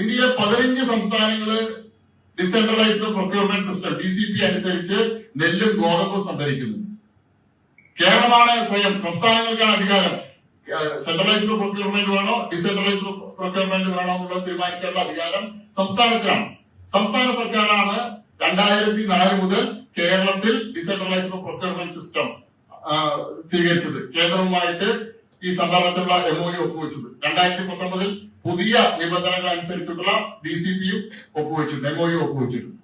ഇന്ത്യയിലെ 15 സംസ്ഥാനങ്ങള് decentralised procurement system DCP അനുസരിച്ച് നെല്ലും ഗോതമ്പും സംഭരിക്കുന്നു. കേരളമാണ് സ്വയം, സംസ്ഥാനങ്ങൾക്കാണ് അധികാരം. സെൻട്രലൈസ്ഡ് പ്രൊക്യൂർമെന്റ് വേണോ ഡിസെൻട്രലൈസ്ഡ് പ്രൊക്യൂർമെന്റ് വേണോ എന്നുള്ളത് തീരുമാനിക്കാനുള്ള അധികാരം സംസ്ഥാനത്തിനാണ്. സംസ്ഥാന സർക്കാരാണ് 2004 മുതൽ കേരളത്തിൽ ഡിസെൻട്രലൈസ്ഡ് പ്രൊക്യൂർമെന്റ് സിസ്റ്റം സ്വീകരിച്ചത്. കേന്ദ്രവുമായിട്ട് ഈ സംദർഭത്തിലുള്ള MOU ഒപ്പുവെച്ചത്. 2019 പുതിയ നിബന്ധനകൾ അനുസരിച്ചിട്ടുള്ള DCPയും ഒപ്പുവെച്ചിട്ടുണ്ട്, MOU ഒപ്പുവെച്ചിട്ടുണ്ട്.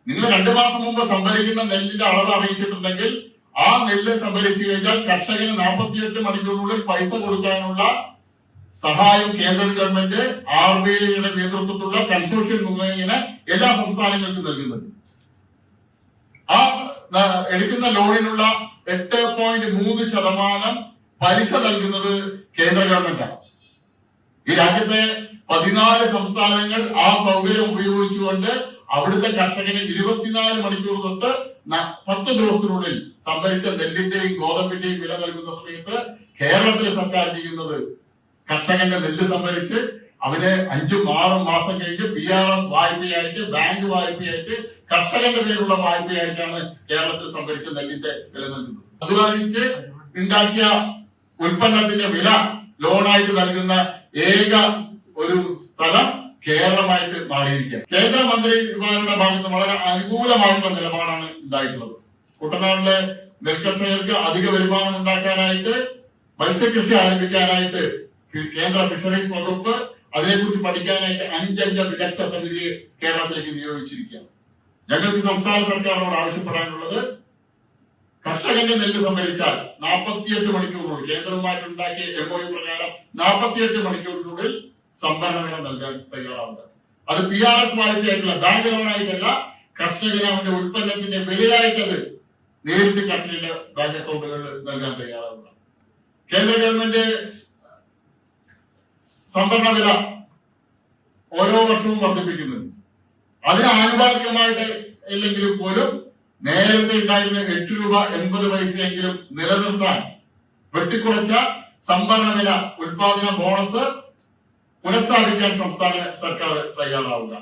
നിങ്ങൾ 2 മാസം മുമ്പ് സംഭരിക്കുന്ന നെല്ലിന്റെ അളവ് അറിയിച്ചിട്ടുണ്ടെങ്കിൽ ആ നെല്ല് സംഭരിച്ചു കഴിഞ്ഞാൽ കർഷകന് 48 മണിക്കൂറിനുള്ളിൽ പൈസ കൊടുക്കാനുള്ള സഹായം കേന്ദ്ര ഗവൺമെന്റ് RBIയുടെ നേതൃത്വത്തിലുള്ള കൺസോർഷ്യം മുഖേന എല്ലാ സംസ്ഥാനങ്ങൾക്കും നൽകുന്നുണ്ട്. ആ എടുക്കുന്ന ലോണിനുള്ള 8.3% പലിശ നൽകുന്നത് കേന്ദ്ര ഗവൺമെന്റാണ്. ഈ രാജ്യത്തെ 14 സംസ്ഥാനങ്ങൾ ആ സൗകര്യം ഉപയോഗിച്ചുകൊണ്ട് അവിടുത്തെ കർഷകന് 24 മണിക്കൂർ തൊട്ട് 10 ദിവസത്തിനുള്ളിൽ സംഭരിച്ച നെല്ലിന്റെയും ഗോതമ്പിന്റെയും വില നൽകുന്ന സമയത്ത് കേരളത്തിലെ സർക്കാർ ചെയ്യുന്നത് കർഷകന്റെ നെല്ല് സംഭരിച്ച് അവന് 5-6 മാസം കഴിഞ്ഞ് PRS വായ്പയായിട്ട്, ബാങ്ക് വായ്പയായിട്ട്, കർഷകന്റെ പേരുള്ള വായ്പയായിട്ടാണ് കേരളത്തിൽ സംഭരിച്ച നെല്ലിന്റെ വില നൽകുന്നത്. അധ്വാനിച്ച് ഉണ്ടാക്കിയ ഉൽപ്പന്നത്തിന്റെ വില ലോണായിട്ട് നൽകുന്ന ഏക ഒരു സ്ഥലം കേരളമായിട്ട് മാറിയിരിക്കുക. കേന്ദ്രമന്ത്രിമാരുടെ ഭാഗത്ത് വളരെ അനുകൂലമായിട്ടുള്ള നിലപാടാണ് ഉണ്ടായിട്ടുള്ളത്. കുട്ടനാട്ടിലെ നെൽകർഷകർക്ക് അധിക വരുമാനം ഉണ്ടാക്കാനായിട്ട്, മത്സ്യകൃഷി ആരംഭിക്കാനായിട്ട് കേന്ദ്ര ഫിഷറീസ് വകുപ്പ് അതിനെക്കുറിച്ച് പഠിക്കാനായിട്ട് 5 വിദഗ്ധ സമിതിയെ കേരളത്തിലേക്ക് നിയോഗിച്ചിരിക്കുകയാണ്. ഞങ്ങൾക്ക് സംസ്ഥാന സർക്കാരിനോട് ആവശ്യപ്പെടാനുള്ളത്, കർഷകന്റെ നെല്ല് സംഭരിച്ചാൽ 48 മണിക്കൂറിനുള്ളിൽ കേന്ദ്രവുമായിട്ടുണ്ടാക്കിയ MOU പ്രകാരം 48 മണിക്കൂറിനുള്ളിൽ സംഭരണ വില നൽകാൻ തയ്യാറാവുക. അത് PRS വായ്പയായിട്ടുള്ള, ബാങ്ക് ലോണായിട്ടല്ല, കർഷകന് അവന്റെ ഉൽപ്പന്നത്തിന്റെ വിലയായിട്ടത് നേരിട്ട് കർഷകന്റെ ബാങ്ക് അക്കൗണ്ടുകളിൽ നൽകാൻ തയ്യാറാവുക. കേന്ദ്ര ഗവൺമെന്റ് സംഭരണ വില ഓരോ വർഷവും വർദ്ധിപ്പിക്കുന്നുണ്ട്. അതിന് ആനുപാതികമായിട്ട് ഇല്ലെങ്കിലും പോലും നേരത്തെ ഉണ്ടായിരുന്ന 8 രൂപ 80 പൈസയെങ്കിലും നിലനിർത്താൻ വെട്ടിക്കുറച്ച സംഭരണ വില, ഉൽപാദന ബോണസ് പുനഃസ്ഥാപിക്കാൻ സംസ്ഥാന സർക്കാർ തയ്യാറാവുക.